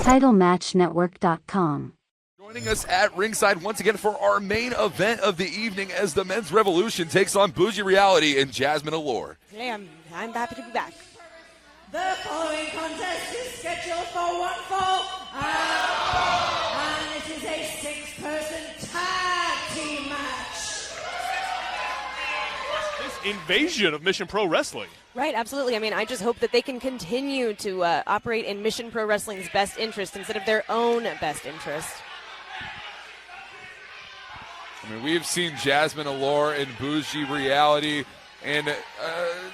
TitleMatchNetwork.com. Joining us at ringside once again for our main event of the evening as the Men's Revolution takes on Bougie Reality and Jazmin Allure. Hey, I'm happy to be back. The following contest is scheduled for one fall, and it is a 6-person tag team match. This invasion of Mission Pro Wrestling. Right, absolutely. I mean, I just hope that they can continue to operate in Mission Pro Wrestling's best interest instead of their own best interest. I mean, we've seen Jazmin Allure and Bougie Reality in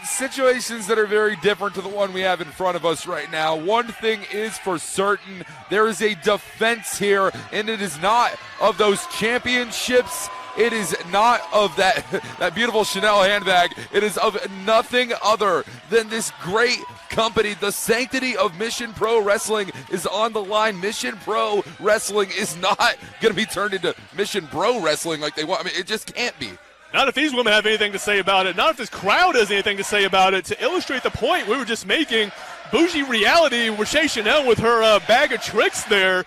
situations that are very different to the one we have in front of us right now. One thing is for certain, there is a defense here, and it is not of those championships. It is not of that beautiful Chanel handbag. It is of nothing other than this great company. The sanctity of Mission Pro Wrestling is on the line. Mission Pro Wrestling is not going to be turned into Mission Bro Wrestling like they want. I mean, it just can't be. Not if these women have anything to say about it. Not if this crowd has anything to say about it. To illustrate the point we were just making, Bougie Reality, Rache Chanel with her bag of tricks there.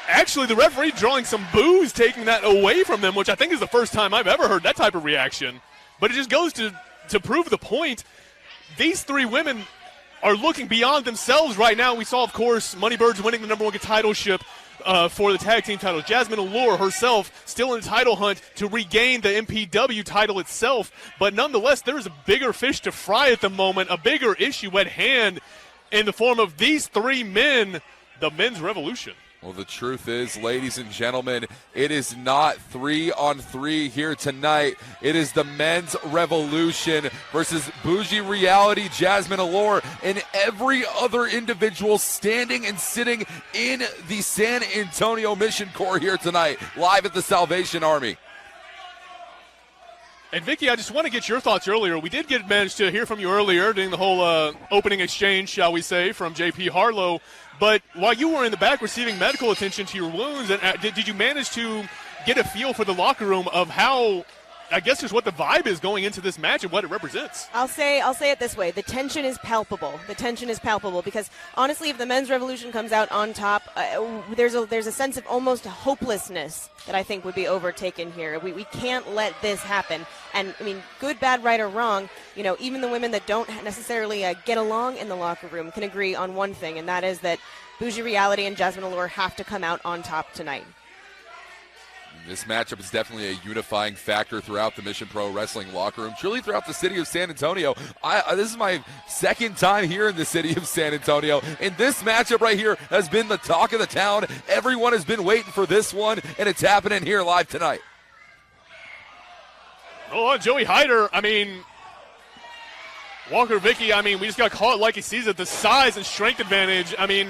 Actually, the referee drawing some boos, taking that away from them, which I think is the first time I've ever heard that type of reaction. But it just goes to prove the point. These three women are looking beyond themselves right now. We saw, of course, Moneybirds winning the #1 titleship for the tag team title. Jazmin Allure herself still in the title hunt to regain the MPW title itself. But nonetheless, there is a bigger fish to fry at the moment, a bigger issue at hand in the form of these three men, the Men's Revolution. Well, the truth is, ladies and gentlemen, it is not 3-on-3 here tonight. It is the Men's Revolution versus Bougie Reality, Jazmin Allure, and every other individual standing and sitting in the San Antonio Mission Corps here tonight, live at the Salvation Army. And Vicky, I just want to get your thoughts earlier. We did manage to hear from you earlier during the whole opening exchange, shall we say, from JP Harlow. But while you were in the back receiving medical attention to your wounds, did you manage to get a feel for the locker room of how, I guess, just what the vibe is going into this match and what it represents? I'll say it this way: the tension is palpable. The tension is palpable because honestly, if the Men's Revolution comes out on top, there's a sense of almost hopelessness that I think would be overtaken here. We can't let this happen. And I mean, good, bad, right, or wrong, you know, even the women that don't necessarily get along in the locker room can agree on one thing, and that is that Bougie Reality and Jazmin Allure have to come out on top tonight. This matchup is definitely a unifying factor throughout the Mission Pro Wrestling locker room, truly throughout the city of San Antonio. This is my second time here in the city of San Antonio, and this matchup right here has been the talk of the town. Everyone has been waiting for this one, and it's happening here live tonight. Oh, Joey Hyder, I mean, Walker Vicky, I mean, we just got caught like he sees it. The size and strength advantage, I mean,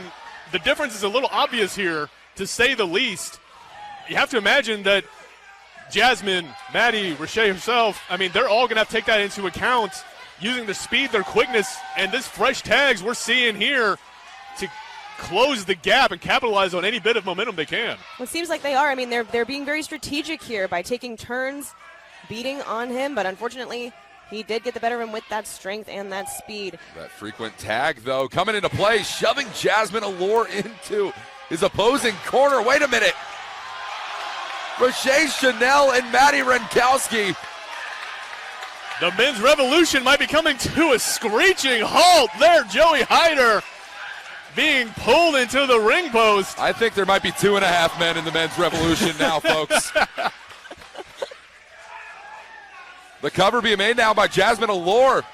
the difference is a little obvious here, to say the least. You have to imagine that Jazmin, Madi, Rache herself, I mean, they're all going to have to take that into account, using their speed, their quickness, and this fresh tags we're seeing here to close the gap and capitalize on any bit of momentum they can. Well, it seems like they are. I mean, they're being very strategic here by taking turns, beating on him, but unfortunately, he did get the better of him with that strength and that speed. That frequent tag, though, coming into play, shoving Jazmin Allure into his opposing corner. Wait a minute. Rache Chanel and Madi Wrenkowski. The Men's Revolution might be coming to a screeching halt there. Joey Hyder being pulled into the ring post. I think there might be 2.5 men in the Men's Revolution now, folks. The cover being made now by Jazmin Allure.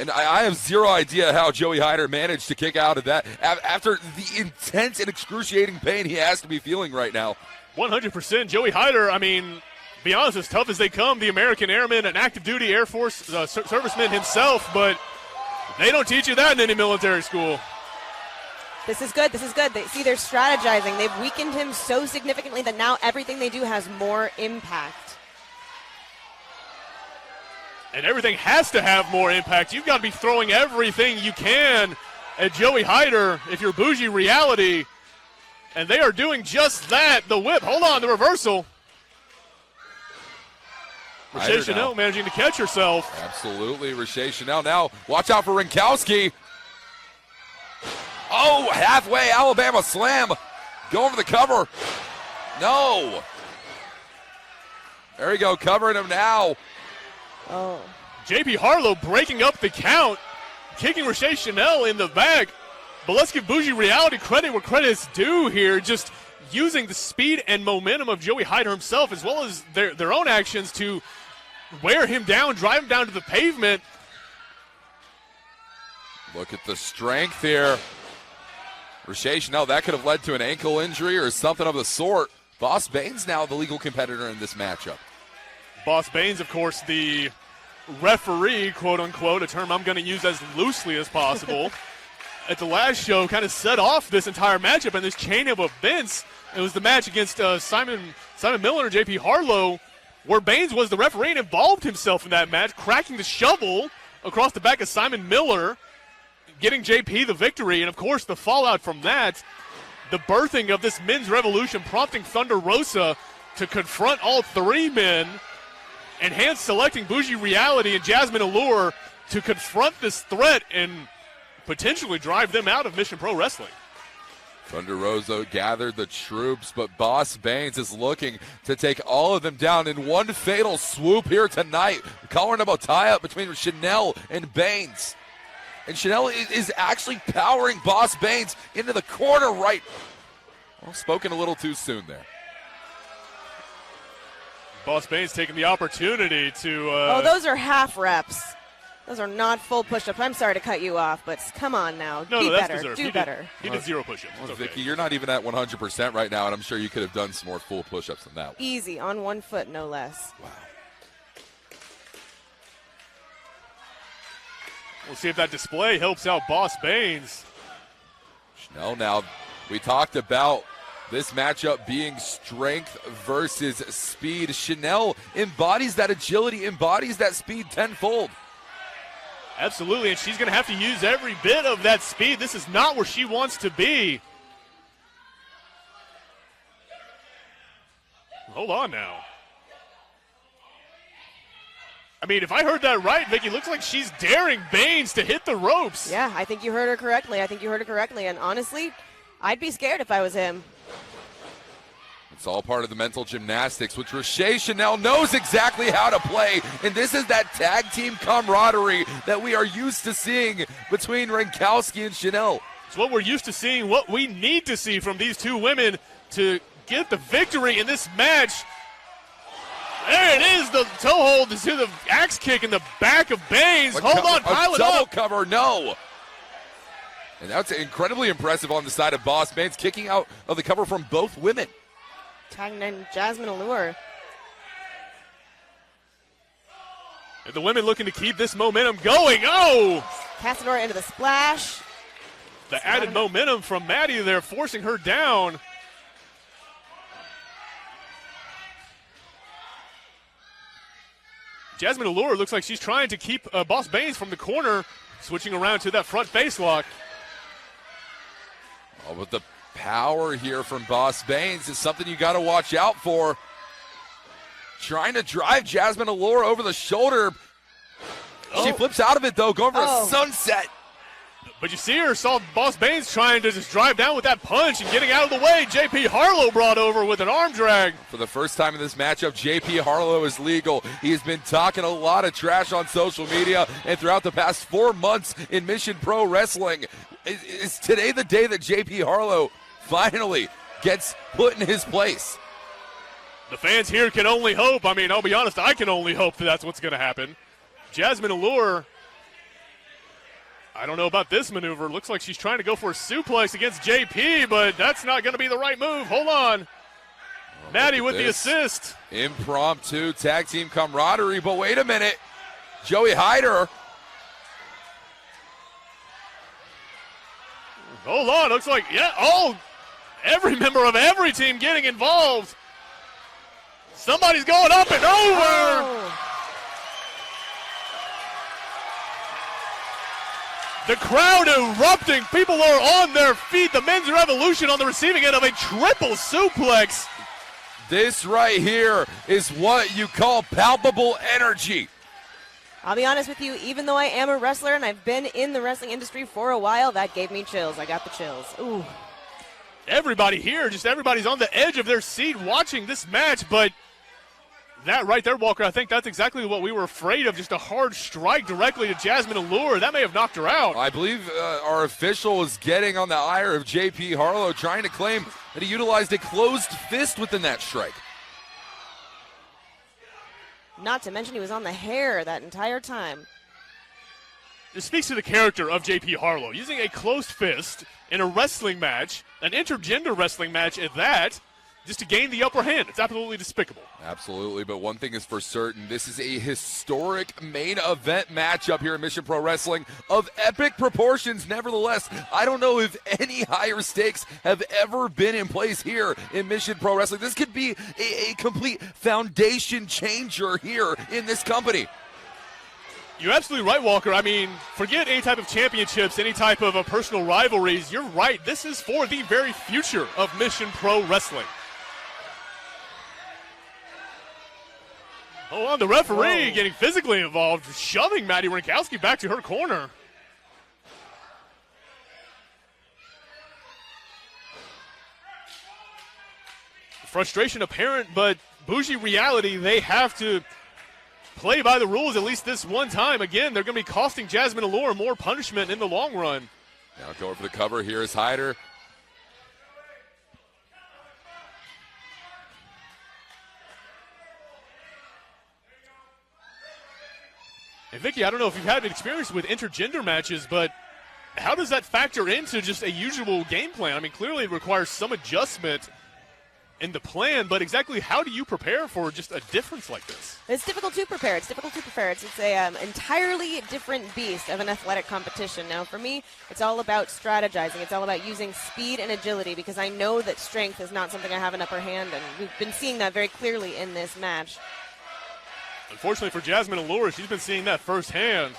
And I have zero idea how Joey Hyder managed to kick out of that after the intense and excruciating pain he has to be feeling right now. 100%. Joey Hyder, I mean, be honest, as tough as they come, the American Airman, an active duty Air Force serviceman himself, but they don't teach you that in any military school. This is good. This is good. They're strategizing. They've weakened him so significantly that now everything they do has more impact. And everything has to have more impact. You've got to be throwing everything you can at Joey Hyder if you're Bougie Reality. And they are doing just that. The whip. Hold on, the reversal. Rache Chanel managing to catch herself. Absolutely, Rache Chanel. Now, watch out for Wrenkowski. Oh, halfway Alabama slam. Going for the cover. No. There we go, covering him now. Oh. JP Harlow breaking up the count, kicking Rache Chanel in the back. But let's give Bougie Reality credit where credit is due here. Just using the speed and momentum of Joey Hyder himself, as well as their own actions, to wear him down, drive him down to the pavement. Look at the strength here. Rache Chanel, that could have led to an ankle injury or something of the sort. Boss Baines now the legal competitor in this matchup. Boss Baines, of course, the referee, quote unquote, a term I'm going to use as loosely as possible. At the last show, kind of set off this entire matchup and this chain of events. It was the match against Simon Miller and JP Harlow, where Baines was the referee and involved himself in that match, cracking the shovel across the back of Simon Miller, getting JP the victory. And, of course, the fallout from that, the birthing of this men's revolution, prompting Thunder Rosa to confront all three men, and hand-selecting Bougie Reality and Jazmin Allure to confront this threat and potentially drive them out of Mission Pro Wrestling. Thunder Rosa gathered the troops, but Boss Baines is looking to take all of them down in one fatal swoop here tonight. Calling about tie-up between Chanel and Baines. And Chanel is actually powering Boss Baines into the corner right. Well, spoken a little too soon there. Boss Baines taking the opportunity to... Oh, those are half reps. Those are not full push-ups. I'm sorry to cut you off, but come on now. No, Be that's better. deserved. Do better. He did 0 push-ups. Well, Okay. Vicky, you're not even at 100% right now, and I'm sure you could have done some more full push-ups than that. Easy, on one foot, no less. Wow. We'll see if that display helps out Boss Baines. Chanel now, we talked about this matchup being strength versus speed. Chanel embodies that agility, embodies that speed tenfold. Absolutely, and she's going to have to use every bit of that speed. This is not where she wants to be. Hold on now. I mean, if I heard that right, Vicky, looks like she's daring Baines to hit the ropes. Yeah, I think you heard her correctly. And honestly, I'd be scared if I was him. It's all part of the mental gymnastics, which Rache Chanel knows exactly how to play. And this is that tag team camaraderie that we are used to seeing between Wrenkowski and Chanel. It's what we're used to seeing, what we need to see from these two women to get the victory in this match. There it is, the toe hold to the axe kick in the back of Baines. Hold on, pile it double up. cover, no. And that's incredibly impressive on the side of Boss Baines, kicking out of the cover from both women. Tagging in Jazmin Allure. And the women looking to keep this momentum going. Oh! Casadora into the splash. The added momentum from Madi there, forcing her down. Jazmin Allure looks like she's trying to keep Boss Baines from the corner, switching around to that front face lock. Oh, but the power here from Boss Baines is something you got to watch out for. Trying to drive Jazmin Allure over the shoulder. She flips out of it, though, going for a sunset. But you saw Boss Baines trying to just drive down with that punch and getting out of the way. JP Harlow brought over with an arm drag. For the first time in this matchup, JP Harlow is legal. He's been talking a lot of trash on social media and throughout the past 4 months in Mission Pro Wrestling. Is today the day that JP Harlow finally gets put in his place? The fans here can only hope. I mean, I'll be honest, I can only hope that that's what's going to happen. Jazmin Allure, I don't know about this maneuver. Looks like she's trying to go for a suplex against JP, but that's not going to be the right move. Hold on. Madi with the assist. Impromptu tag team camaraderie, but wait a minute. Joey Hyder. Hold on, looks like, every member of every team getting involved. Somebody's going up and over. Oh. The crowd erupting. People are on their feet. The men's revolution on the receiving end of a triple suplex. This right here is what you call palpable energy. I'll be honest with you, even though I am a wrestler and I've been in the wrestling industry for a while, that gave me chills. I got the chills. Ooh. Everybody here, just everybody's on the edge of their seat watching this match, but that right there, Walker, I think that's exactly what we were afraid of, just a hard strike directly to Jazmin Allure. That may have knocked her out. I believe our official was getting on the ire of JP Harlow, trying to claim that he utilized a closed fist within that strike. Not to mention he was on the hair that entire time. This speaks to the character of JP Harlow. Using a closed fist in a wrestling match, an intergender wrestling match at that, just to gain the upper hand. It's absolutely despicable. Absolutely, but one thing is for certain. This is a historic main event matchup here in Mission Pro Wrestling of epic proportions. Nevertheless, I don't know if any higher stakes have ever been in place here in Mission Pro Wrestling. This could be a complete foundation changer here in this company. You're absolutely right, Walker. I mean, forget any type of championships, any type of personal rivalries. You're right. This is for the very future of Mission Pro Wrestling. Oh, the referee getting physically involved, shoving Madi Wrenkowski back to her corner. Frustration apparent, but Bougie Reality, they have to play by the rules at least this one time. Again, they're going to be costing Jazmin Allure more punishment in the long run. Now going for the cover here is Hyder. And Vicky, I don't know if you've had experience with intergender matches, but how does that factor into just a usual game plan? I mean, clearly it requires some adjustment in the plan, but exactly how do you prepare for just a difference like this? It's difficult to prepare. It's a entirely different beast of an athletic competition. Now, for me, it's all about strategizing. It's all about using speed and agility, because I know that strength is not something I have an upper hand, and we've been seeing that very clearly in this match. Unfortunately for Jazmin Allure, she's been seeing that firsthand.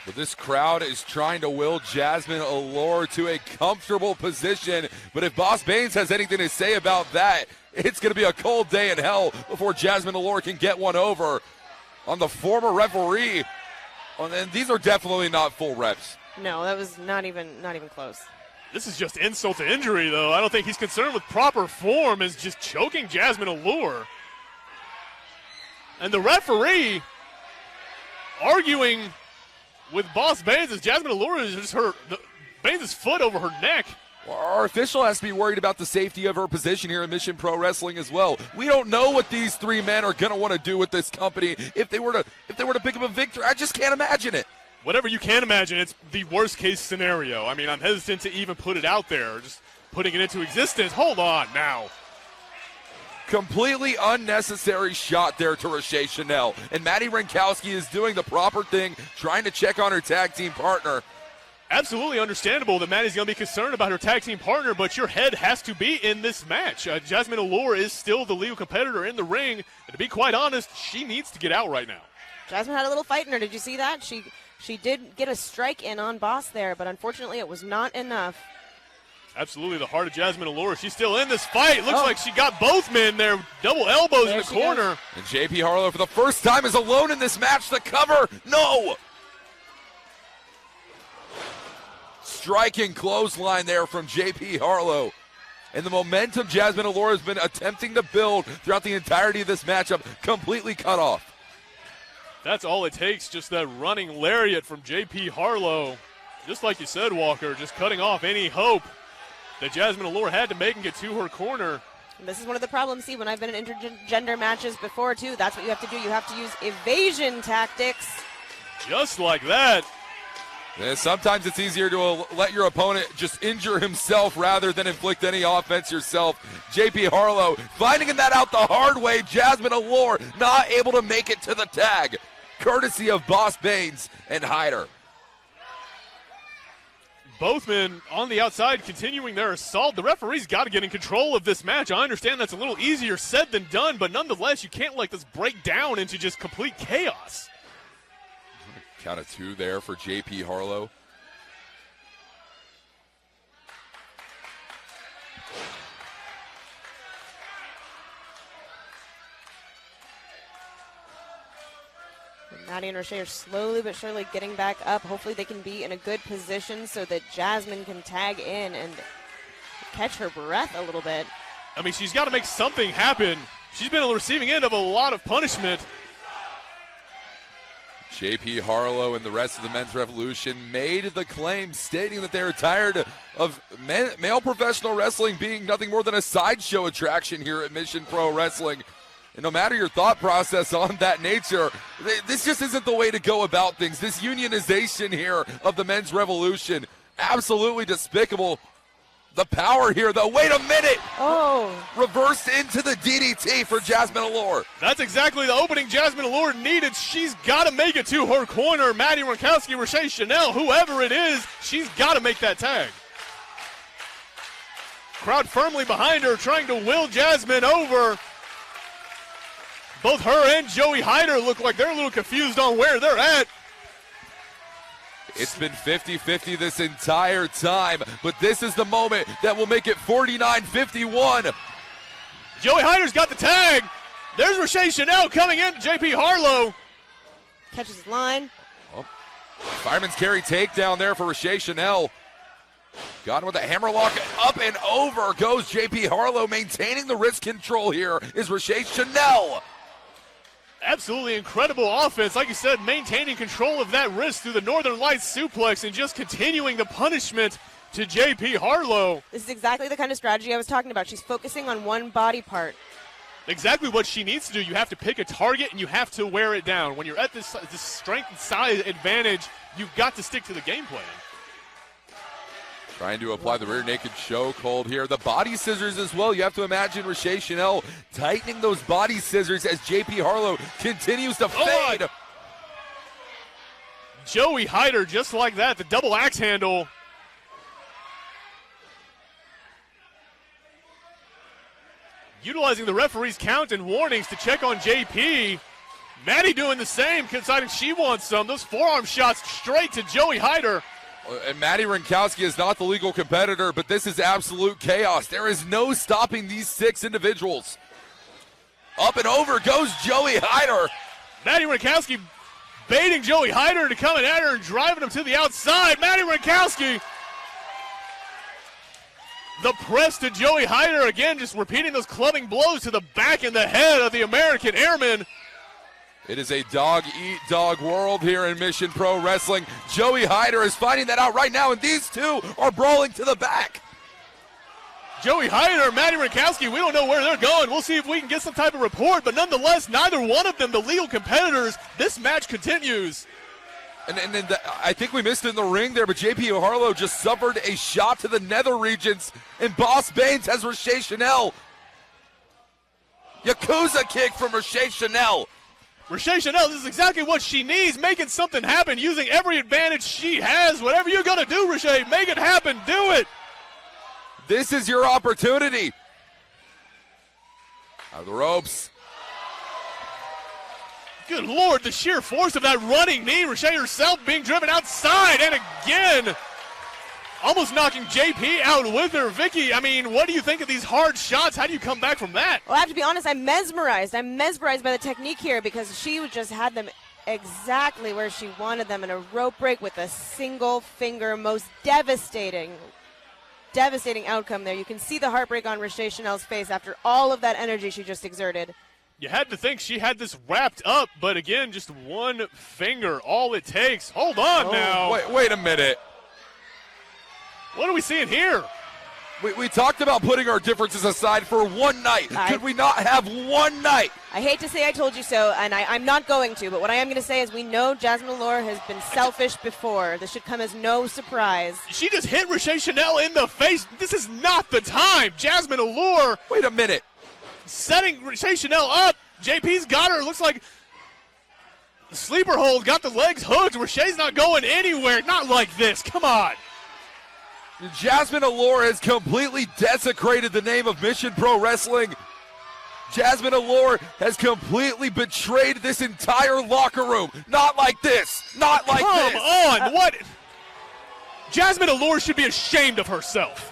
But this crowd is trying to will Jazmin Allure to a comfortable position. But if Boss Baines has anything to say about that, it's going to be a cold day in hell before Jazmin Allure can get one over on the former referee. And these are definitely not full reps. No, that was not even close. This is just insult to injury, though. I don't think he's concerned with proper form, is just choking Jazmin Allure. And the referee arguing with Boss Baines as Jazmin Allure is just Baines' foot over her neck. Well, our official has to be worried about the safety of her position here in Mission Pro Wrestling as well. We don't know what these three men are going to want to do with this company if they were to pick up a victory. I just can't imagine it. Whatever you can imagine, it's the worst case scenario. I mean, I'm hesitant to even put it out there, just putting it into existence. Hold on now. Completely unnecessary shot there to Rache Chanel. And Madi Wrenkowski is doing the proper thing, trying to check on her tag team partner. Absolutely understandable that Maddie's going to be concerned about her tag team partner, but your head has to be in this match. Jazmin Allure is still the legal competitor in the ring, and to be quite honest, she needs to get out right now. Jazmin had a little fight in her. Did you see that? She did get a strike in on Boss there, but unfortunately it was not enough. Absolutely, the heart of Jazmin Allure. She's still in this fight. Looks like she got both men there. Double elbows in the corner. And JP Harlow for the first time is alone in this match. The cover, no. Striking clothesline there from JP Harlow. And the momentum Jazmin Allure has been attempting to build throughout the entirety of this matchup completely cut off. That's all it takes, just that running lariat from JP Harlow. Just like you said, Walker, just cutting off any hope that Jazmin Allure had to make and get to her corner. And this is one of the problems, see, when I've been in intergender matches before, too. That's what you have to do. You have to use evasion tactics. Just like that. And sometimes it's easier to let your opponent just injure himself rather than inflict any offense yourself. JP Harlow finding that out the hard way. Jazmin Allure not able to make it to the tag, courtesy of Boss Baines and Hyder. Both men on the outside continuing their assault. The referee's got to get in control of this match. I understand that's a little easier said than done, but nonetheless, you can't let this break down into just complete chaos. Count of two there for JP Harlow. Madi and Rache are slowly but surely getting back up. Hopefully they can be in a good position so that Jazmin can tag in and catch her breath a little bit. I mean, she's got to make something happen. She's been on the receiving end of a lot of punishment. JP Harlow and the rest of the men's revolution made the claim stating that they are tired of male professional wrestling being nothing more than a sideshow attraction here at Mission Pro Wrestling. And no matter your thought process on that nature, this just isn't the way to go about things. This unionization here of the men's revolution, absolutely despicable. The power here, though. Wait a minute. Oh. Reversed into the DDT for Jazmin Allure. That's exactly the opening Jazmin Allure needed. She's got to make it to her corner. Madi Wrenkowski, Rache Chanel, whoever it is, she's got to make that tag. Crowd firmly behind her, trying to will Jazmin over. Both her and Joey Hyder look like they're a little confused on where they're at. It's been 50-50 this entire time, but this is the moment that will make it 49-51. Joey Hyder's got the tag. There's Rache Chanel coming in to JP Harlow. Catches his line. Oh, fireman's carry takedown there for Rache Chanel. Got him with a hammerlock. Up and over goes JP Harlow. Maintaining the wrist control here is Rache Chanel. Absolutely incredible offense. Like you said, maintaining control of that wrist through the Northern Lights suplex and just continuing the punishment to JP Harlow. This is exactly the kind of strategy I was talking about. She's focusing on one body part. Exactly what she needs to do. You have to pick a target and you have to wear it down. When you're at this strength and size advantage, you've got to stick to the game plan. Trying to apply the rear naked chokehold here. The body scissors as well. You have to imagine Rache Chanel tightening those body scissors as JP Harlow continues to fade. Joey Hyder, just like that, the double axe handle. Utilizing the referee's count and warnings to check on JP. Madi doing the same, deciding she wants some. Those forearm shots straight to Joey Hyder. And Madi Wrenkowski is not the legal competitor, but this is absolute chaos. There is no stopping these 6 individuals. Up and over goes Joey Hyder. Madi Wrenkowski baiting Joey Hyder to coming at her and driving him to the outside. Madi Wrenkowski. The press to Joey Hyder again, just repeating those clubbing blows to the back and the head of the American Airman. It is a dog-eat-dog world here in Mission Pro Wrestling. Joey Hyder is finding that out right now, and these two are brawling to the back. Joey Hyder, Madi Wrenkowski, we don't know where they're going. We'll see if we can get some type of report, but nonetheless, neither one of them the legal competitors. This match continues. And I think we missed it in the ring there, but JP Harlow just suffered a shot to the nether regions, and Boss Baines has Rache Chanel. Yakuza kick from Rache Chanel. Rache Chanel, this is exactly what she needs, making something happen, using every advantage she has. Whatever you're going to do, Rache, make it happen. Do it. This is your opportunity. Out of the ropes. Good Lord, the sheer force of that running knee. Rache herself being driven outside, and again, almost knocking JP out with her. Vicky, I mean, what do you think of these hard shots? How do you come back from that? Well, I have to be honest, I'm mesmerized. I'm mesmerized by the technique here because she just had them exactly where she wanted them in a rope break with a single finger. Most devastating outcome there. You can see the heartbreak on Rache Chanel's face after all of that energy she just exerted. You had to think she had this wrapped up, but again, just one finger, all it takes. Hold on now. Wait a minute. What are we seeing here? We talked about putting our differences aside for one night. Could we not have one night? I hate to say I told you so, and I'm not going to, but what I am going to say is we know Jazmin Allure has been selfish before. This should come as no surprise. She just hit Rache Chanel in the face. This is not the time. Jazmin Allure. Wait a minute. Setting Rache Chanel up. JP's got her. Looks like sleeper hold. Got the legs hooked. Rache's not going anywhere. Not like this. Come on. Jazmin Allure has completely desecrated the name of Mission Pro Wrestling. Jazmin Allure has completely betrayed this entire locker room. Not like this. Not like this. Come on. What? Jazmin Allure should be ashamed of herself.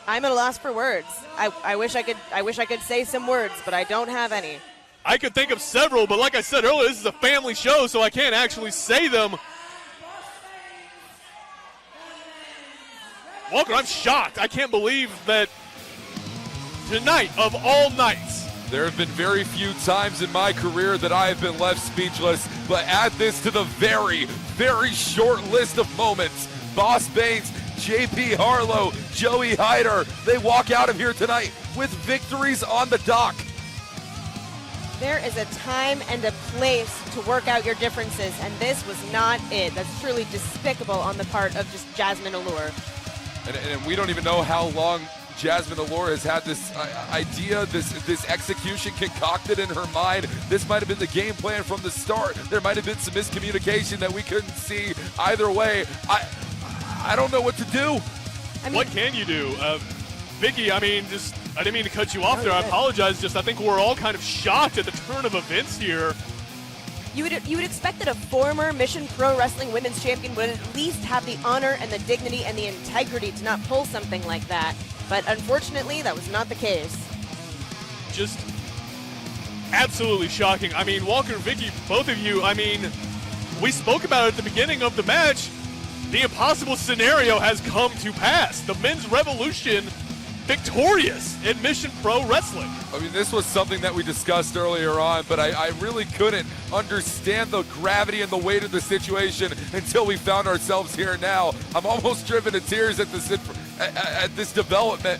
I'm at a loss for words. I wish I could say some words, but I don't have any. I could think of several, but like I said earlier, this is a family show, so I can't actually say them. Walker, I'm shocked. I can't believe that tonight, of all nights. There have been very few times in my career that I have been left speechless, but add this to the very, very short list of moments. Boss Baines, JP Harlow, Joey Hyder, they walk out of here tonight with victories on the dock. There is a time and a place to work out your differences, and this was not it. That's truly despicable on the part of just Jazmin Allure. And we don't even know how long Jazmin Allure has had this idea, this execution concocted in her mind. This might have been the game plan from the start. There might have been some miscommunication that we couldn't see. Either way, I don't know what to do. What can you do? Vicky, I didn't mean to cut you off there. I apologize. I think we're all kind of shocked at the turn of events here. You would expect that a former Mission Pro Wrestling Women's Champion would at least have the honor and the dignity and the integrity to not pull something like that. But unfortunately, that was not the case. Just absolutely shocking. Walker, Vicky, both of you, we spoke about it at the beginning of the match. The impossible scenario has come to pass. The men's revolution victorious in Mission Pro Wrestling. This was something that we discussed earlier on, but I really couldn't understand the gravity and the weight of the situation until we found ourselves here now. I'm almost driven to tears at this development.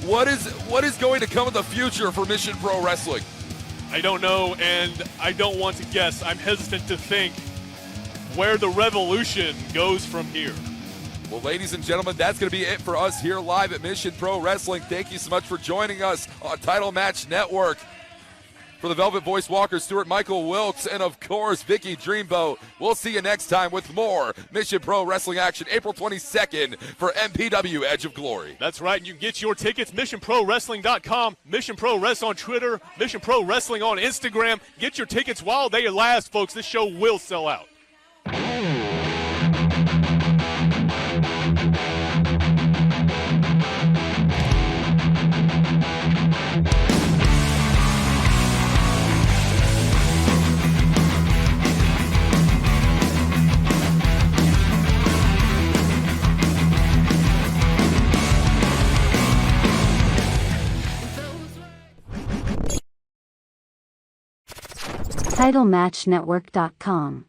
What is going to come in the future for Mission Pro Wrestling? I don't know, and I don't want to guess. I'm hesitant to think where the revolution goes from here. Well, ladies and gentlemen, that's going to be it for us here live at Mission Pro Wrestling. Thank you so much for joining us on Title Match Network. For the Velvet Voice, Walker, Stewart, Michael Wilkes, and of course, Vicky Dreamboat. We'll see you next time with more Mission Pro Wrestling action April 22nd for MPW Edge of Glory. That's right. You can get your tickets, missionprowrestling.com, Mission Pro Wrestling on Twitter, Mission Pro Wrestling on Instagram. Get your tickets while they last, folks. This show will sell out. TitleMatchNetwork.com